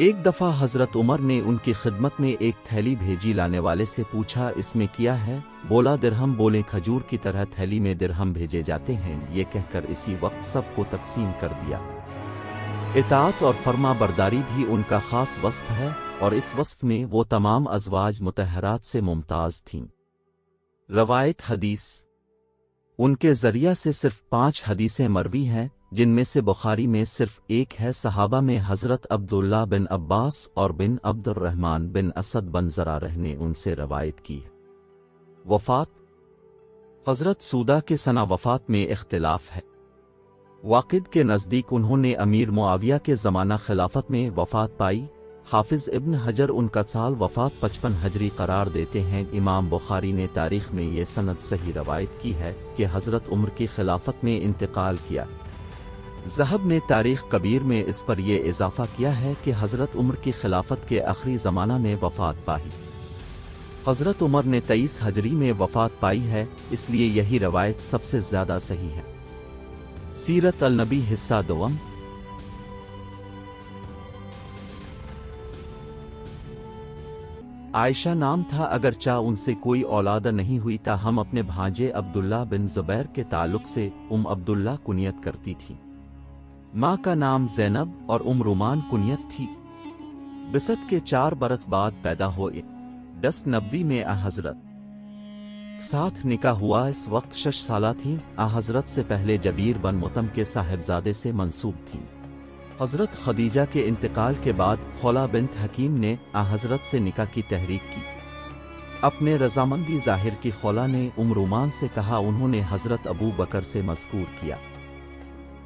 ایک دفعہ حضرت عمر نے ان کی خدمت میں ایک تھیلی بھیجی لانے والے سے پوچھا اس میں کیا ہے؟ بولا درہم۔ بولے کھجور کی طرح تھیلی میں درہم بھیجے جاتے ہیں۔ یہ کہہ کر اسی وقت سب کو تقسیم کر دیا۔ اطاعت اور فرما برداری بھی ان کا خاص وصف ہے، اور اس وصف میں وہ تمام ازواج مطہرات سے ممتاز تھیں۔ روایت حدیث ان کے ذریعہ سے صرف 5 حدیثیں مروی ہیں، جن میں سے بخاری میں صرف ایک ہے۔ صحابہ میں حضرت عبداللہ بن عباس اور بن عبد الرحمن بن اسد بن زرارہ نے ان سے روایت کی ہے۔ وفات حضرت سودا کے سنہ وفات میں اختلاف ہے۔ واقد کے نزدیک انہوں نے امیر معاویہ کے زمانہ خلافت میں وفات پائی۔ حافظ ابن حجر ان کا سال وفات 55 ہجری قرار دیتے ہیں۔ امام بخاری نے تاریخ میں یہ سند صحیح روایت کی ہے کہ حضرت عمر کی خلافت میں انتقال کیا۔ ذہب نے تاریخ کبیر میں اس پر یہ اضافہ کیا ہے کہ حضرت عمر کی خلافت کے آخری زمانہ میں وفات پائی۔ حضرت عمر نے 23 ہجری میں وفات پائی ہے، اس لیے یہی روایت سب سے زیادہ صحیح ہے۔ سیرت النبی حصہ دوم۔ عائشہ نام تھا، اگرچہ ان سے کوئی اولاد نہیں ہوئی، تاہم اپنے بھانجے عبداللہ بن زبیر کے تعلق سے عبداللہ کنیت کرتی تھی۔ ماں کا نام زینب اور رومان کنیت تھی۔ بعثت کے 4 برس بعد پیدا ہوئے۔ 10 نبوی میں حضرت ساتھ نکاح ہوا، اس وقت 6 سالہ تھیں۔ حضرت سے پہلے جبیر بن مطعم کے صاحبزادے سے منسوب تھیں۔ حضرت خدیجہ کے انتقال کے بعد خولہ بنت حکیم نے حضرت سے نکاح کی تحریک کی۔ اپنے رضامندی ظاہر کی خولہ نے رومان سے کہا، انہوں نے حضرت ابو بکر سے مذکور کیا۔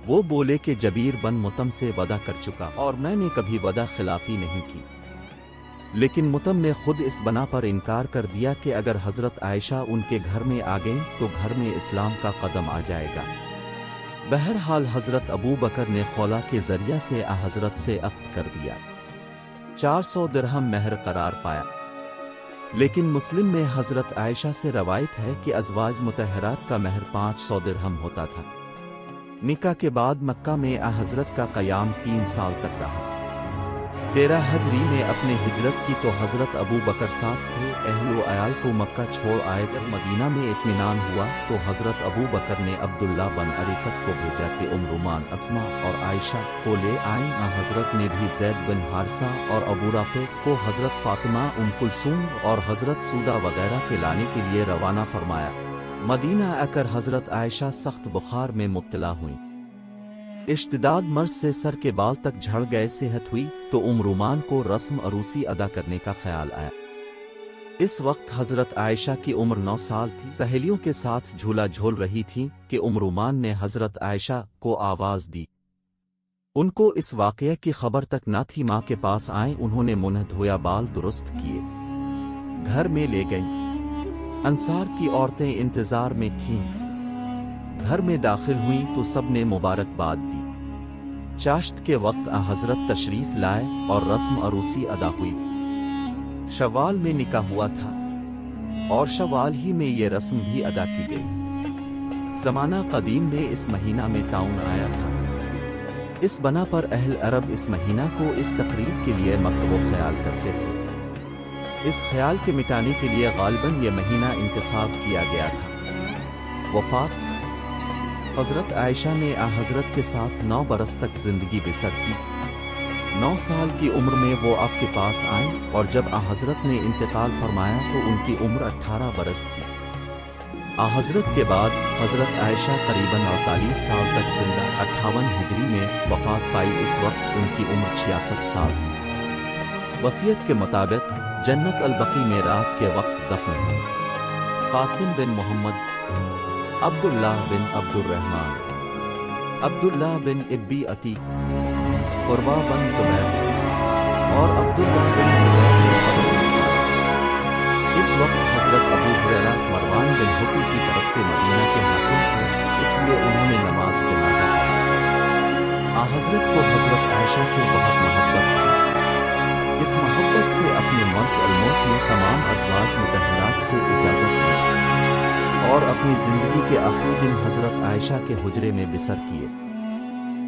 وہ بولے کہ جبیر بن مطعم سے وعدہ کر چکا اور میں نے کبھی وعدہ خلافی نہیں کی، لیکن مطعم نے خود اس بنا پر انکار کر دیا کہ اگر حضرت عائشہ ان کے گھر میں آ گئیں تو گھر میں اسلام کا قدم آ جائے گا۔ بہرحال حضرت ابو بکر نے خولہ کے ذریعہ سے حضرت سے عقد کر دیا۔ 400 درہم مہر قرار پایا۔ لیکن مسلم میں حضرت عائشہ سے روایت ہے کہ ازواج مطہرات کا مہر 500 درہم ہوتا تھا۔ نکاح کے بعد مکہ میں حضرت کا قیام 3 سال تک رہا۔ 13 ہجری میں اپنے ہجرت کی تو حضرت ابو بکر ساتھ تھے، اہل و عیال کو مکہ چھوڑ آئے۔ جب مدینہ میں اطمینان ہوا تو حضرت ابو بکر نے عبداللہ بن عریقت کو بھیجا کہ رومان اسما اور عائشہ کو لے آئیں۔ حضرت نے بھی زید بن حارثہ اور ابو رافع کو حضرت فاطمہ، کلثوم اور حضرت سودا وغیرہ کے لانے کے لیے روانہ فرمایا۔ مدینہ آ کر حضرت عائشہ سخت بخار میں مبتلا ہوئیں۔ اشتداد مرض سے سر کے بال تک جھڑ گئے۔ صحت ہوئی تو رومان کو رسم عروسی ادا کرنے کا خیال آیا۔ اس وقت حضرت عائشہ کی عمر 9 سال تھی، سہیلیوں کے ساتھ جھولا جھول رہی تھی کہ رومان نے حضرت عائشہ کو آواز دی۔ ان کو اس واقعے کی خبر تک نہ تھی۔ ماں کے پاس آئیں، انہوں نے منہ دھویا، بال درست کیے، گھر میں لے گئیں۔ انصار کی عورتیں انتظار میں تھیں۔ گھر میں داخل ہوئیں تو سب نے مبارکباد دی۔ چاشت کے وقت حضرت تشریف لائے اور رسم عروسی ادا ہوئی۔ شوال میں نکاح ہوا تھا اور شوال ہی میں یہ رسم بھی ادا کی گئی۔ زمانہ قدیم میں اس مہینہ میں تعاون آیا تھا۔ اس بنا پر اہل عرب اس مہینہ کو اس تقریب کے لیے مقبول خیال کرتے تھے۔ اس خیال کے مٹانے کے لیے غالباً یہ مہینہ انتخاب کیا گیا تھا۔ وفات حضرت عائشہ نے حضرت کے ساتھ 9 برس تک زندگی بسر کی۔ 9 سال کی عمر میں وہ آپ کے پاس آئیں اور جب حضرت نے انتقال فرمایا تو ان کی عمر 18 برس تھی۔ حضرت کے بعد حضرت عائشہ قریباً 48 سال تک زندہ 58 ہجری میں وفات پائی۔ اس وقت ان کی عمر 66 سال تھی۔ وصیت کے مطابق جنت البقیع میں رات کے وقت دفن ہوئی۔ قاسم بن محمد، عبداللہ بن عبد الرحمن، عبداللہ بن ابی عتیق، عروہ بن زبیر اور عبداللہ بن زبیر کے قبر اس وقت حضرت ابو ہریرہ مروان بن حکم کی طرف سے مدینہ کے حاکم تھے، اس لیے انہوں نے نماز جنازہ پڑھی۔ حضرت کو حضرت عائشہ سے بہت محبت تھی۔ اس محبت سے اپنے مرض الموت میں تمام ازواج مطہرات سے اجازت لی اور اپنی زندگی کے آخری دن حضرت عائشہ کے حجرے میں بسر کیے۔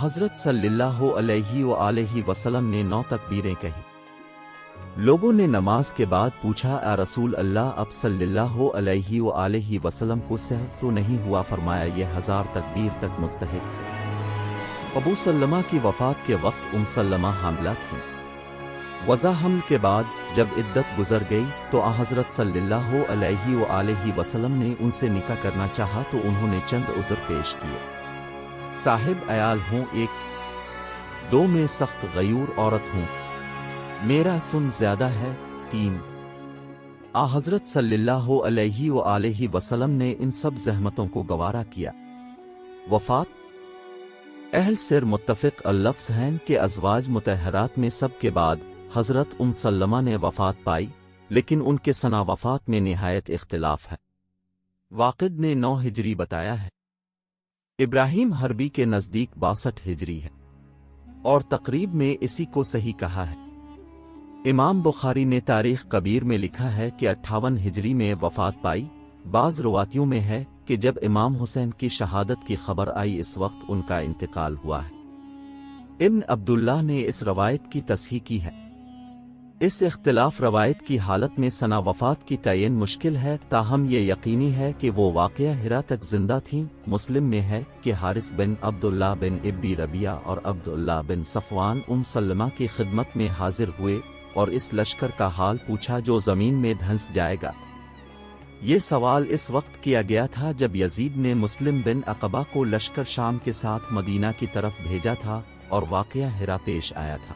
حضرت صلی اللہ علیہ وآلہ وسلم نے 9 تکبیریں کہی۔ لوگوں نے نماز کے بعد پوچھا، اے رسول اللہ، اب صلی اللہ علیہ وآلہ وسلم کو سہو تو نہیں ہوا؟ فرمایا، یہ 1000 تکبیر تک مستحق ہے۔ ابو سلمہ کی وفات کے وقت سلمہ حاملہ تھیں۔ وضع حمل کے بعد جب عدت گزر گئی تو حضرت صلی اللہ علیہ وآلہ وسلم نے ان سے نکاح کرنا چاہا تو انہوں نے چند عذر پیش کیے۔ صاحب عیال ہوں، 1 2 میں سخت غیور عورت ہوں، میرا سن زیادہ ہے، 3 حضرت صلی اللہ علیہ وآلہ وسلم نے ان سب زحمتوں کو گوارا کیا۔ وفات اہل سر متفق اللفظ ہیں کہ ازواج مطہرات میں سب کے بعد حضرت سلمہ نے وفات پائی، لیکن ان کے سنہ وفات میں نہایت اختلاف ہے۔ واقد نے 9 ہجری بتایا ہے، ابراہیم حربی کے نزدیک 62 ہجری ہے، اور تقریب میں اسی کو صحیح کہا ہے۔ امام بخاری نے تاریخ کبیر میں لکھا ہے کہ 58 ہجری میں وفات پائی۔ بعض روایتوں میں ہے کہ جب امام حسین کی شہادت کی خبر آئی اس وقت ان کا انتقال ہوا ہے۔ ابن عبداللہ نے اس روایت کی تصحیح کی ہے۔ اس اختلاف روایت کی حالت میں سنہ وفات کی تعین مشکل ہے، تاہم یہ یقینی ہے کہ وہ واقعہ ہرا تک زندہ تھیں۔ مسلم میں ہے کہ حارث بن عبداللہ بن ابی ربیعہ اور عبداللہ بن صفوان سلمہ کی خدمت میں حاضر ہوئے اور اس لشکر کا حال پوچھا جو زمین میں دھنس جائے گا۔ یہ سوال اس وقت کیا گیا تھا جب یزید نے مسلم بن عقبہ کو لشکر شام کے ساتھ مدینہ کی طرف بھیجا تھا اور واقعہ ہرا پیش آیا تھا۔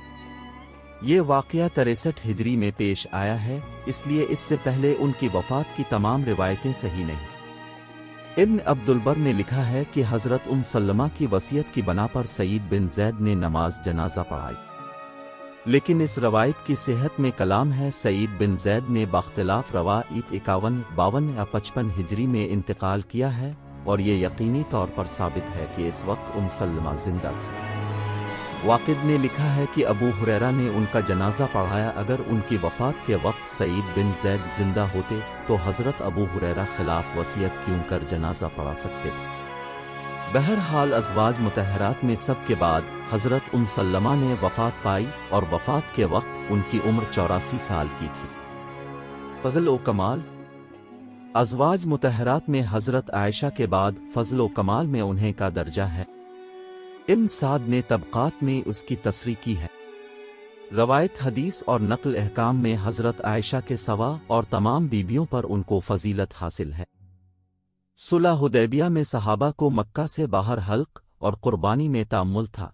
یہ واقعہ 63 ہجری میں پیش آیا ہے، اس لیے اس سے پہلے ان کی وفات کی تمام روایتیں صحیح نہیں۔ ابن عبدالبر نے لکھا ہے کہ حضرت سلمہ کی وصیت کی بنا پر سعید بن زید نے نماز جنازہ پڑھائی، لیکن اس روایت کی صحت میں کلام ہے۔ سعید بن زید نے باختلاف روایت 51، 52 یا 55 ہجری میں انتقال کیا ہے، اور یہ یقینی طور پر ثابت ہے کہ اس وقت سلمہ زندہ تھی۔ واقد نے لکھا ہے کہ ابو ہریرہ نے ان کا جنازہ پڑھایا۔ اگر ان کی وفات کے وقت سعید بن زید زندہ ہوتے تو حضرت ابو ہریرہ خلاف وصیت کیوں کر جنازہ پڑھا سکتے تھے۔ بہرحال ازواج مطہرات میں سب کے بعد حضرت سلمہ نے وفات پائی اور وفات کے وقت ان کی عمر 84 سال کی تھی۔ فضل و کمال ازواج مطہرات میں حضرت عائشہ کے بعد فضل و کمال میں انہیں کا درجہ ہے۔ ابن سعد نے طبقات میں اس کی تصریح کی ہے۔ روایت حدیث اور نقل احکام میں حضرت عائشہ کے سوا اور تمام بیبیوں پر ان کو فضیلت حاصل ہے۔ صلح حدیبیہ میں صحابہ کو مکہ سے باہر حلق اور قربانی میں تأمل تھا۔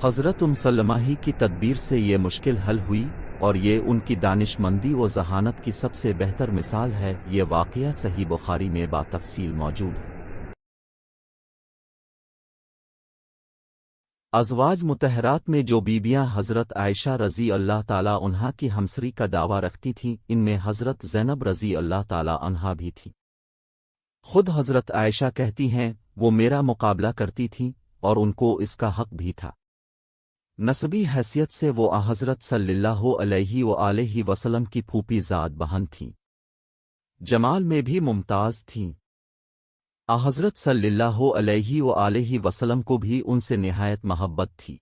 حضرت سلمہ ہی کی تدبیر سے یہ مشکل حل ہوئی، اور یہ ان کی دانش مندی و ذہانت کی سب سے بہتر مثال ہے۔ یہ واقعہ صحیح بخاری میں باتفصیل موجود ہے۔ ازواج مطہرات میں جو بیبیاں حضرت عائشہ رضی اللہ تعالی عنہا کی ہمسری کا دعویٰ رکھتی تھیں، ان میں حضرت زینب رضی اللہ تعالی عنہا بھی تھی۔ خود حضرت عائشہ کہتی ہیں، وہ میرا مقابلہ کرتی تھیں اور ان کو اس کا حق بھی تھا۔ نسبی حیثیت سے وہ حضرت صلی اللہ علیہ وآلہ وسلم کی پھوپھی زاد بہن تھیں۔ جمال میں بھی ممتاز تھیں۔ حضرت صلی اللہ علیہ وآلہ وسلم کو بھی ان سے نہایت محبت تھی۔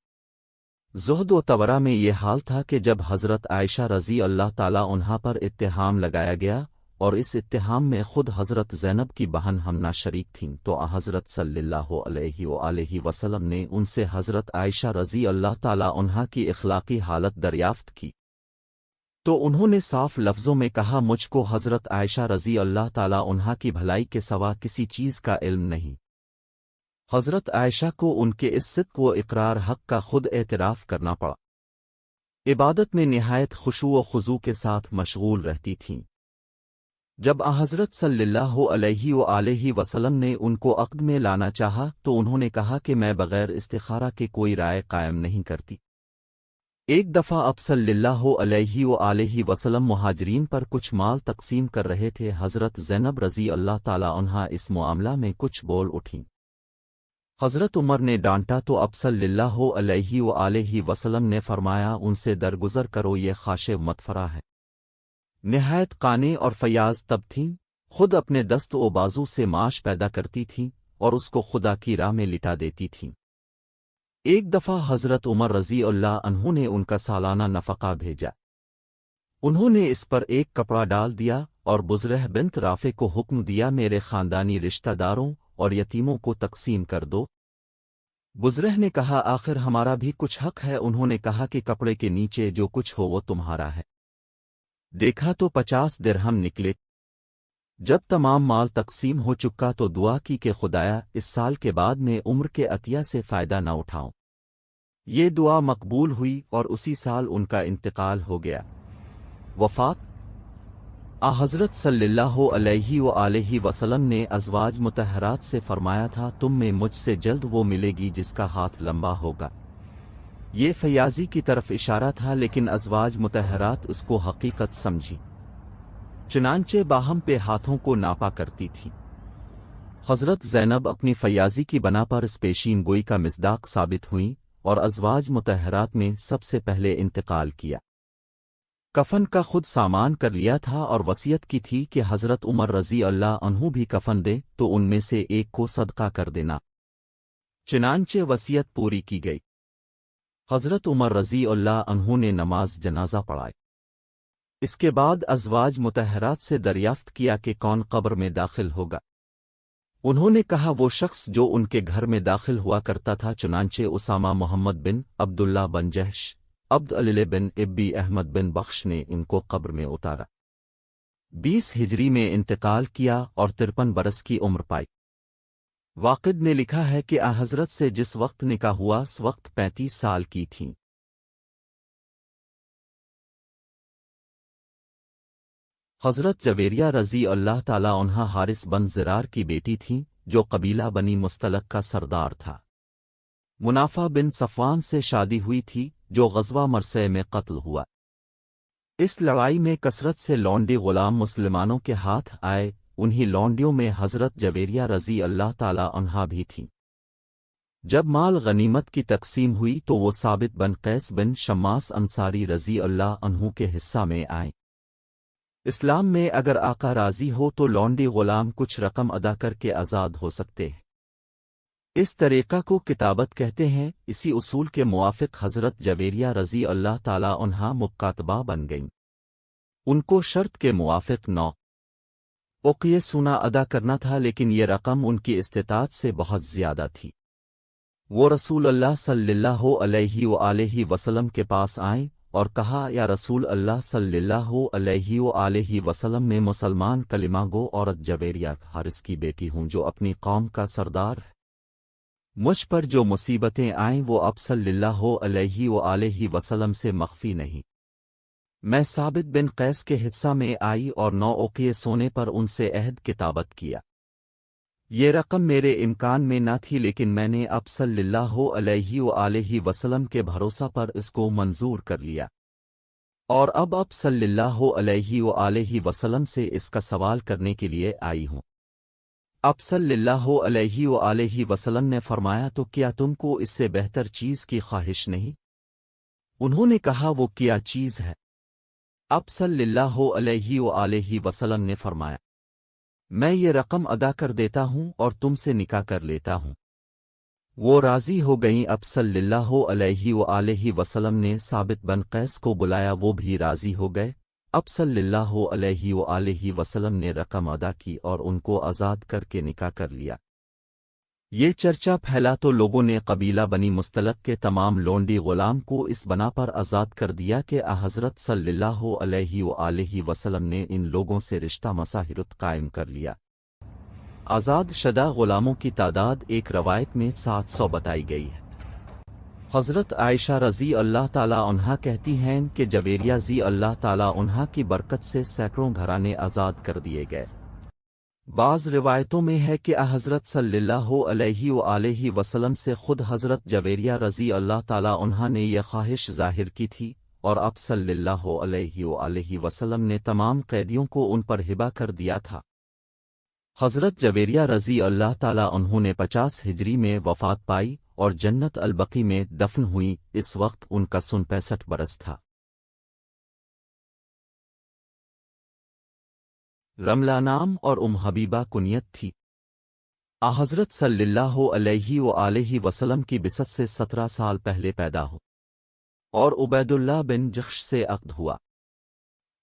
زہد و تورا میں یہ حال تھا کہ جب حضرت عائشہ رضی اللہ تعالی عنہا پر اتہام لگایا گیا اور اس اتہام میں خود حضرت زینب کی بہن حمنہ شریک تھیں، تو حضرت صلی اللہ علیہ وآلہ وسلم نے ان سے حضرت عائشہ رضی اللہ تعالی عنہا کی اخلاقی حالت دریافت کی، تو انہوں نے صاف لفظوں میں کہا، مجھ کو حضرت عائشہ رضی اللہ تعالی عنہا کی بھلائی کے سوا کسی چیز کا علم نہیں۔ حضرت عائشہ کو ان کے اس صدق و اقرار حق کا خود اعتراف کرنا پڑا۔ عبادت میں نہایت خشوع و خضوع کے ساتھ مشغول رہتی تھیں۔ جب حضرت صلی اللہ علیہ وآلہ وسلم نے ان کو عقد میں لانا چاہا تو انہوں نے کہا کہ میں بغیر استخارہ کے کوئی رائے قائم نہیں کرتی۔ ایک دفعہ آپ صلی اللہ علیہ وآلہ وسلم مہاجرین پر کچھ مال تقسیم کر رہے تھے۔ حضرت زینب رضی اللہ تعالی عنہا اس معاملہ میں کچھ بول اٹھیں۔ حضرت عمر نے ڈانٹا تو آپ صلی اللہ علیہ وآلہ وسلم نے فرمایا، ان سے درگزر کرو، یہ خاشع متفرہ ہے۔ نہایت قانے اور فیاض تب تھیں، خود اپنے دست و بازو سے معاش پیدا کرتی تھیں اور اس کو خدا کی راہ میں لٹا دیتی تھیں۔ ایک دفعہ حضرت عمر رضی اللہ عنہ نے ان کا سالانہ نفقہ بھیجا۔ انہوں نے اس پر ایک کپڑا ڈال دیا اور بزرہ بنت رافع کو حکم دیا میرے خاندانی رشتہ داروں اور یتیموں کو تقسیم کر دو۔ بزرہ نے کہا آخر ہمارا بھی کچھ حق ہے۔ انہوں نے کہا کہ کپڑے کے نیچے جو کچھ ہو وہ تمہارا ہے۔ دیکھا تو 50 درہم نکلے۔ جب تمام مال تقسیم ہو چکا تو دعا کی کہ خدایا اس سال کے بعد میں عمر کے عطیہ سے فائدہ نہ اٹھاؤں۔ یہ دعا مقبول ہوئی اور اسی سال ان کا انتقال ہو گیا۔ وفات حضرت صلی اللہ علیہ وآلہ وسلم نے ازواج مطہرات سے فرمایا تھا تم میں مجھ سے جلد وہ ملے گی جس کا ہاتھ لمبا ہوگا۔ یہ فیاضی کی طرف اشارہ تھا لیکن ازواج مطہرات اس کو حقیقت سمجھی، چنانچہ باہم پہ ہاتھوں کو ناپا کرتی تھی۔ حضرت زینب اپنی فیاضی کی بنا پر اس پیشین گوئی کا مصداق ثابت ہوئیں اور ازواج مطہرات میں سب سے پہلے انتقال کیا۔ کفن کا خود سامان کر لیا تھا اور وصیت کی تھی کہ حضرت عمر رضی اللہ عنہ بھی کفن دے تو ان میں سے ایک کو صدقہ کر دینا۔ چنانچہ وصیت پوری کی گئی۔ حضرت عمر رضی اللہ عنہ نے نماز جنازہ پڑھائی۔ اس کے بعد ازواج مطہرات سے دریافت کیا کہ کون قبر میں داخل ہوگا۔ انہوں نے کہا وہ شخص جو ان کے گھر میں داخل ہوا کرتا تھا، چنانچہ اسامہ محمد بن عبداللہ بن جہش عبد علیل بن ابی احمد بن بخش نے ان کو قبر میں اتارا۔ 20 ہجری میں انتقال کیا اور 53 برس کی عمر پائی۔ واقد نے لکھا ہے کہ حضرت سے جس وقت نکاح ہوا اس وقت 35 سال کی تھیں۔ حضرت جویریہ رضی اللہ تعالی عنہا حارث بن زرار کی بیٹی تھیں جو قبیلہ بنی مستلق کا سردار تھا۔ منافع بن صفوان سے شادی ہوئی تھی جو غزوہ مرسے میں قتل ہوا۔ اس لڑائی میں کثرت سے لونڈی غلام مسلمانوں کے ہاتھ آئے، انہی لونڈیوں میں حضرت جویریہ رضی اللہ تعالی عنہا بھی تھیں۔ جب مال غنیمت کی تقسیم ہوئی تو وہ ثابت بن قیس بن شماس انصاری رضی اللہ عنہ کے حصہ میں آئیں۔ اسلام میں اگر آقا راضی ہو تو لونڈی غلام کچھ رقم ادا کر کے آزاد ہو سکتے ہیں۔ اس طریقہ کو کتابت کہتے ہیں۔ اسی اصول کے موافق حضرت جویریہ رضی اللہ تعالی عنہا مکاتبہ بن گئیں۔ ان کو شرط کے موافق 9 اوقیہ سونا ادا کرنا تھا، لیکن یہ رقم ان کی استطاعت سے بہت زیادہ تھی۔ وہ رسول اللہ صلی اللہ علیہ وآلہ وسلم کے پاس آئیں اور کہا یا رسول اللہ صلی اللہ علیہ وآلہ وسلم میں مسلمان کلمہ گو عورت جویریہ حارث کی بیٹی ہوں جو اپنی قوم کا سردار ہے۔ مجھ پر جو مصیبتیں آئیں وہ اب صلی اللہ علیہ وآلہ وسلم سے مخفی نہیں۔ میں ثابت بن قیس کے حصہ میں آئی اور 9 اوقیہ سونے پر ان سے عہد کتابت کیا۔ یہ رقم میرے امکان میں نہ تھی، لیکن میں نے اب صلی اللہ علیہ وآلہ وسلم کے بھروسہ پر اس کو منظور کر لیا، اور اب صلی اللہ علیہ وآلہ وسلم سے اس کا سوال کرنے کے لیے آئی ہوں۔ اب صلی اللہ علیہ وآلہ وسلم نے فرمایا تو کیا تم کو اس سے بہتر چیز کی خواہش نہیں؟ انہوں نے کہا وہ کیا چیز ہے؟ اب صلی اللہ علیہ وآلہ وسلم نے فرمایا میں یہ رقم ادا کر دیتا ہوں اور تم سے نکاح کر لیتا ہوں۔ وہ راضی ہو گئیں۔ اب صلی اللہ علیہ وآلہ وسلم نے ثابت بن قیس کو بلایا، وہ بھی راضی ہو گئے۔ اب صلی اللہ علیہ وآلہ وسلم نے رقم ادا کی اور ان کو آزاد کر کے نکاح کر لیا۔ یہ چرچا پھیلا تو لوگوں نے قبیلہ بنی مستلق کے تمام لونڈی غلام کو اس بنا پر آزاد کر دیا کہ حضرت صلی اللہ علیہ وآلہ وسلم نے ان لوگوں سے رشتہ مساہرت قائم کر لیا۔ آزاد شدہ غلاموں کی تعداد ایک روایت میں 700 بتائی گئی ہے۔ حضرت عائشہ رضی اللہ تعالی عنہا کہتی ہیں کہ جویریہ رضی اللہ تعالی عنہا کی برکت سے سینکڑوں گھرانے آزاد کر دیے گئے۔ بعض روایتوں میں ہے کہ حضرت صلی اللہ علیہ وآلہ وسلم سے خود حضرت جویریہ رضی اللہ تعالی عنہا نے یہ خواہش ظاہر کی تھی، اور اب صلی اللہ علیہ وآلہ وسلم نے تمام قیدیوں کو ان پر ہبہ کر دیا تھا۔ حضرت جویریہ رضی اللہ تعالی عنہ نے 50 ہجری میں وفات پائی اور جنت البقیع میں دفن ہوئی۔ اس وقت ان کا سن 65 برس تھا۔ رملہ نام اور حبیبہ کنیت تھی۔ حضرت صلی اللہ علیہ وآلہ وسلم کی بعثت سے 17 سال پہلے پیدا ہو اور عبید اللہ بن جخش سے عقد ہوا۔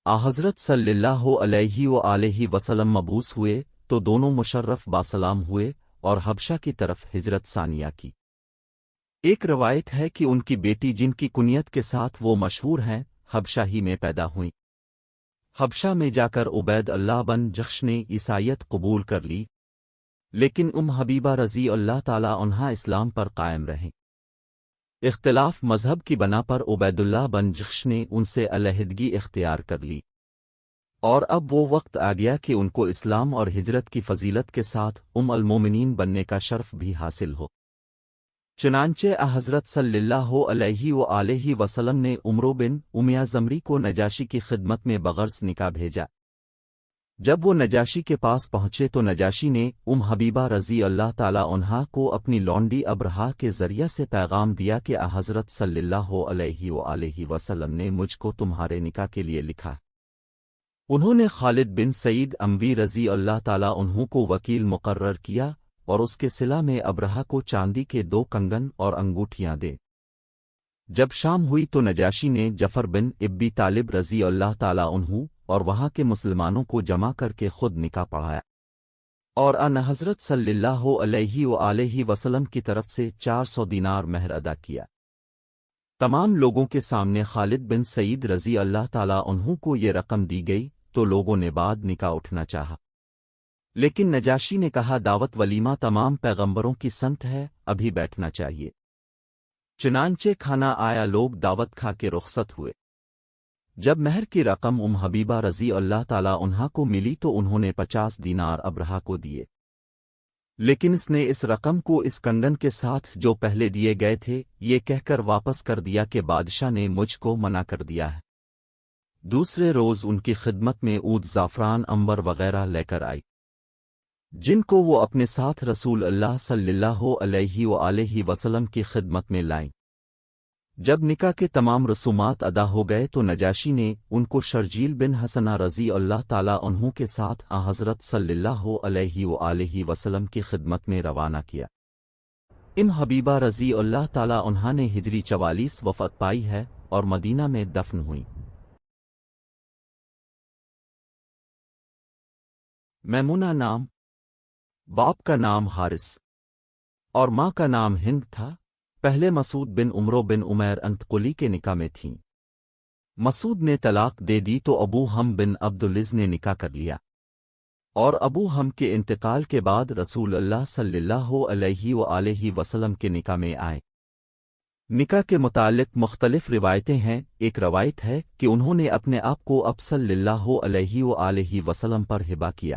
حضرت صلی اللہ علیہ وآلہ وسلم مبعوث ہوئے تو دونوں مشرف باسلام ہوئے اور حبشہ کی طرف ہجرت ثانیہ کی۔ ایک روایت ہے کہ ان کی بیٹی جن کی کنیت کے ساتھ وہ مشہور ہیں حبشہ ہی میں پیدا ہوئیں۔ حبشہ میں جا کر عبید اللہ بن جخش نے عیسائیت قبول کر لی، لیکن حبیبہ رضی اللہ تعالی عنہا اسلام پر قائم رہیں۔ اختلاف مذہب کی بنا پر عبید اللہ بن جخش نے ان سے علیحدگی اختیار کر لی، اور اب وہ وقت آ گیا کہ ان کو اسلام اور ہجرت کی فضیلت کے ساتھ المومنین بننے کا شرف بھی حاصل ہو۔ چنانچہ حضرت صلی اللہ علیہ وآلہ وسلم نے عمرو بن امیہ زمری کو نجاشی کی خدمت میں بغرض نکاح بھیجا۔ جب وہ نجاشی کے پاس پہنچے تو نجاشی نے حبیبہ رضی اللہ تعالی عنہا کو اپنی لونڈی ابرہا کے ذریعہ سے پیغام دیا کہ حضرت صلی اللہ علیہ وآلہ وسلم نے مجھ کو تمہارے نکاح کے لیے لکھا۔ انہوں نے خالد بن سعید اموی رضی اللہ تعالی عنہ کو وکیل مقرر کیا اور اس کے صلہ میں ابرہا کو چاندی کے 2 کنگن اور انگوٹھیاں دے۔ جب شام ہوئی تو نجاشی نے جعفر بن ابی طالب رضی اللہ تعالی عنہ اور وہاں کے مسلمانوں کو جمع کر کے خود نکاح پڑھایا، اور حضرت صلی اللہ علیہ وآلہ وسلم کی طرف سے 400 دینار مہر ادا کیا۔ تمام لوگوں کے سامنے خالد بن سعید رضی اللہ تعالی عنہ کو یہ رقم دی گئی تو لوگوں نے بعد نکاح اٹھنا چاہا، لیکن نجاشی نے کہا دعوت ولیمہ تمام پیغمبروں کی سنت ہے، ابھی بیٹھنا چاہیے۔ چنانچہ کھانا آیا، لوگ دعوت کھا کے رخصت ہوئے۔ جب مہر کی رقم حبیبہ رضی اللہ تعالی عنہا کو ملی تو انہوں نے 50 دینار ابرہا کو دیے، لیکن اس نے اس رقم کو اس کنگن کے ساتھ جو پہلے دیے گئے تھے یہ کہہ کر واپس کر دیا کہ بادشاہ نے مجھ کو منع کر دیا ہے۔ دوسرے روز ان کی خدمت میں عود، زعفران، عنبر وغیرہ لے کر آئی، جن کو وہ اپنے ساتھ رسول اللہ صلی اللہ علیہ وآلہ وسلم کی خدمت میں لائیں۔ جب نکاح کے تمام رسومات ادا ہو گئے تو نجاشی نے ان کو شرجیل بن حسنہ رضی اللہ تعالی عنہ کے ساتھ حضرت صلی اللہ علیہ وآلہ وسلم کی خدمت میں روانہ کیا۔ حبیبہ رضی اللہ تعالی عنہا نے ہجری 44 وفات پائی ہے اور مدینہ میں دفن ہوئی۔ میمونہ نام، باپ کا نام حارث اور ماں کا نام ہند تھا۔ پہلے مسعود بن عمرو بن عمیر انتقلی کے نکاح میں تھیں۔ مسعود نے طلاق دے دی تو ابو ہم بن عبدالعز نے نکاح کر لیا، اور ابو ہم کے انتقال کے بعد رسول اللہ صلی اللہ علیہ وآلہ وسلم کے نکاح میں آئے۔ نکاح کے متعلق مختلف روایتیں ہیں۔ ایک روایت ہے کہ انہوں نے اپنے آپ کو اب صلی اللہ علیہ وآلہ وسلم پر ہبہ کیا۔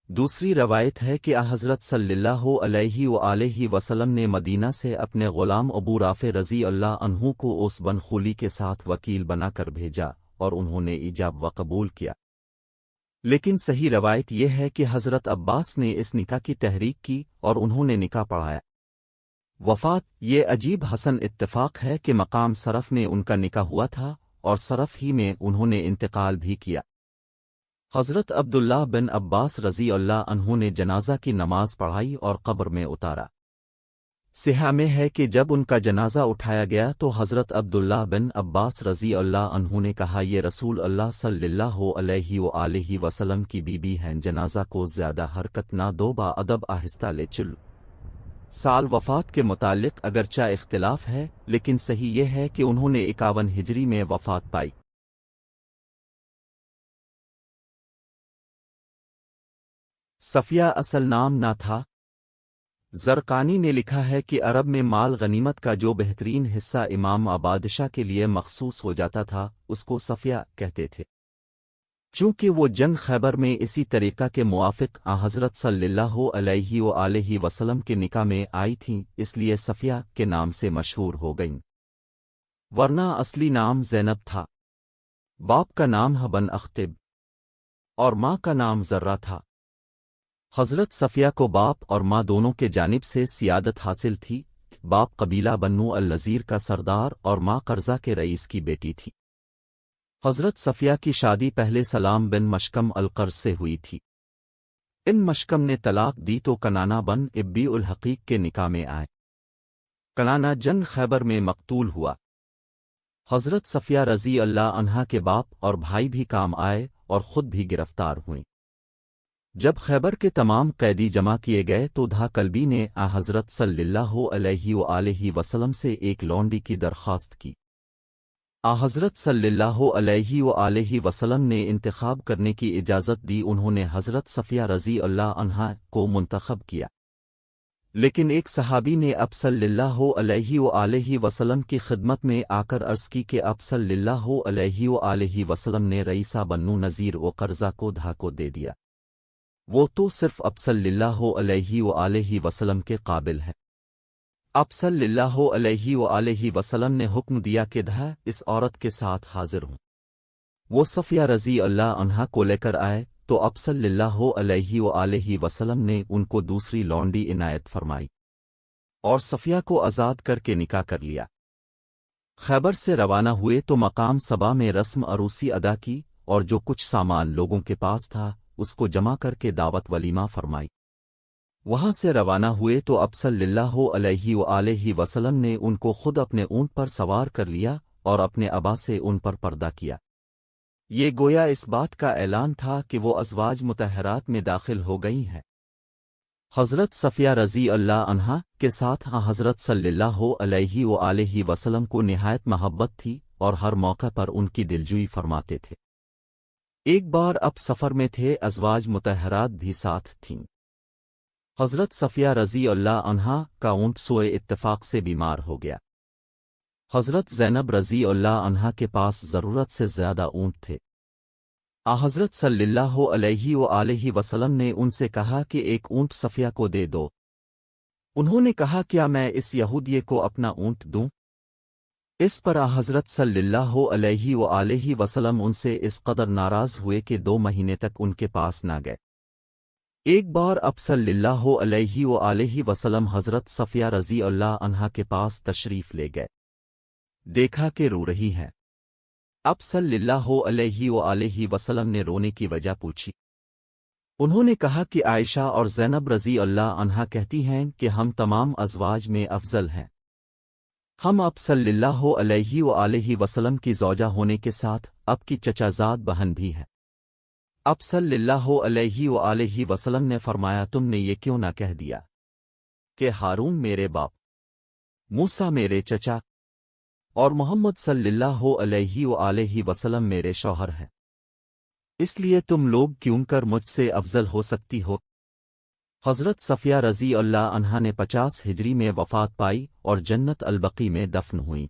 دوسری روایت ہے کہ حضرت صلی اللہ علیہ وآلہ وسلم نے مدینہ سے اپنے غلام ابو رافع رضی اللہ عنہ کو اوس بن خولی کے ساتھ وکیل بنا کر بھیجا اور انہوں نے ایجاب و قبول کیا۔ لیکن صحیح روایت یہ ہے کہ حضرت عباس نے اس نکاح کی تحریک کی اور انہوں نے نکاح پڑھایا۔ وفات، یہ عجیب حسن اتفاق ہے کہ مقام صرف میں ان کا نکاح ہوا تھا اور صرف ہی میں انہوں نے انتقال بھی کیا۔ حضرت عبداللہ بن عباس رضی اللہ عنہ نے جنازہ کی نماز پڑھائی اور قبر میں اتارا۔ صحیح میں ہے کہ جب ان کا جنازہ اٹھایا گیا تو حضرت عبداللہ بن عباس رضی اللہ عنہ نے کہا یہ رسول اللہ صلی اللہ علیہ وآلہ وسلم کی بیوی ہیں، جنازہ کو زیادہ حرکت نہ دو، با ادب آہستہ لے چلو۔ سال وفات کے متعلق اگرچہ اختلاف ہے لیکن صحیح یہ ہے کہ انہوں نے 51 ہجری میں وفات پائی۔ صفیہ اصل نام نہ تھا۔ زرقانی نے لکھا ہے کہ عرب میں مال غنیمت کا جو بہترین حصہ امام بادشاہ کے لیے مخصوص ہو جاتا تھا اس کو صفیہ کہتے تھے۔ چونکہ وہ جنگ خیبر میں اسی طریقہ کے موافق حضرت صلی اللہ علیہ وآلہ وسلم کے نکاح میں آئی تھیں، اس لیے صفیہ کے نام سے مشہور ہو گئیں، ورنہ اصلی نام زینب تھا۔ باپ کا نام بن اختب اور ماں کا نام زرہ تھا۔ حضرت صفیہ کو باپ اور ماں دونوں کے جانب سے سیادت حاصل تھی۔ باپ قبیلہ بنو النذیر کا سردار اور ماں قرظہ کے رئیس کی بیٹی تھی۔ حضرت صفیہ کی شادی پہلے سلام بن مشکم القرظ سے ہوئی تھی۔ ان مشکم نے طلاق دی تو کنانا بن ابی الحقیق کے نکاح میں آئے۔ کنانا جنگ خیبر میں مقتول ہوا۔ حضرت صفیہ رضی اللہ عنہا کے باپ اور بھائی بھی کام آئے اور خود بھی گرفتار ہوئیں۔ جب خیبر کے تمام قیدی جمع کیے گئے تو دھا کلبی نے حضرت صلی اللہ علیہ وآلہ وسلم سے ایک لونڈی کی درخواست کی۔ حضرت صلی اللہ علیہ وآلہ وسلم نے انتخاب کرنے کی اجازت دی۔ انہوں نے حضرت صفیہ رضی اللہ عنہا کو منتخب کیا، لیکن ایک صحابی نے اب صلی اللہ علیہ وآلہ وسلم کی خدمت میں آ کر عرض کی کہ اب صلی اللہ علیہ وآلہ وسلم نے رئیسہ بنو نذیر و قرظہ کو دھا کو دے دیا، وہ تو صرف اب صلی اللہ علیہ وآلہ وسلم کے قابل ہے۔ اب صلی اللہ علیہ وآلہ وسلم نے حکم دیا کہ دھا اس عورت کے ساتھ حاضر ہوں۔ وہ صفیہ رضی اللہ عنہا کو لے کر آئے تو اب صلی اللہ علیہ وآلہ وسلم نے ان کو دوسری لونڈی عنایت فرمائی اور صفیہ کو آزاد کر کے نکاح کر لیا۔ خیبر سے روانہ ہوئے تو مقام صبا میں رسم عروسی ادا کی اور جو کچھ سامان لوگوں کے پاس تھا اس کو جمع کر کے دعوت ولیمہ فرمائی۔ وہاں سے روانہ ہوئے تو اب صلی اللہ علیہ وآلہ وسلم نے ان کو خود اپنے اونٹ پر سوار کر لیا اور اپنے ابا سے ان پر پردہ کیا۔ یہ گویا اس بات کا اعلان تھا کہ وہ ازواج مطہرات میں داخل ہو گئی ہیں۔ حضرت صفیہ رضی اللہ عنہا کے ساتھ حضرت صلی اللہ علیہ وآلہ وسلم کو نہایت محبت تھی اور ہر موقع پر ان کی دلجوئی فرماتے تھے۔ ایک بار اب سفر میں تھے، ازواج مطہرات بھی ساتھ تھیں۔ حضرت صفیہ رضی اللہ عنہا کا اونٹ سوئے اتفاق سے بیمار ہو گیا۔ حضرت زینب رضی اللہ عنہا کے پاس ضرورت سے زیادہ اونٹ تھے۔ حضرت صلی اللہ علیہ وآلہ وسلم نے ان سے کہا کہ ایک اونٹ صفیہ کو دے دو۔ انہوں نے کہا کیا میں اس یہودیے کو اپنا اونٹ دوں؟ اس پر حضرت صلی اللہ علیہ وآلہ وسلم ان سے اس قدر ناراض ہوئے کہ 2 مہینے تک ان کے پاس نہ گئے۔ ایک بار اب صلی اللہ علیہ وآلہ وسلم حضرت صفیہ رضی اللہ عنہا کے پاس تشریف لے گئے، دیکھا کہ رو رہی ہے۔ اب صلی اللہ علیہ وآلہ وسلم نے رونے کی وجہ پوچھی۔ انہوں نے کہا کہ عائشہ اور زینب رضی اللہ عنہا کہتی ہیں کہ ہم تمام ازواج میں افضل ہیں، ہم اب صلی اللہ علیہ وآلہ وسلم کی زوجہ ہونے کے ساتھ اب کی چچا زاد بہن بھی ہیں۔ اب صلی اللہ علیہ وآلہ وسلم نے فرمایا تم نے یہ کیوں نہ کہہ دیا کہ ہارون میرے باپ، موسیٰ میرے چچا اور محمد صلی اللہ علیہ وآلہ وسلم میرے شوہر ہیں، اس لیے تم لوگ کیوں کر مجھ سے افضل ہو سکتی ہو۔ حضرت صفیہ رضی اللہ عنہا نے 50 ہجری میں وفات پائی اور جنت البقیع میں دفن ہوئیں۔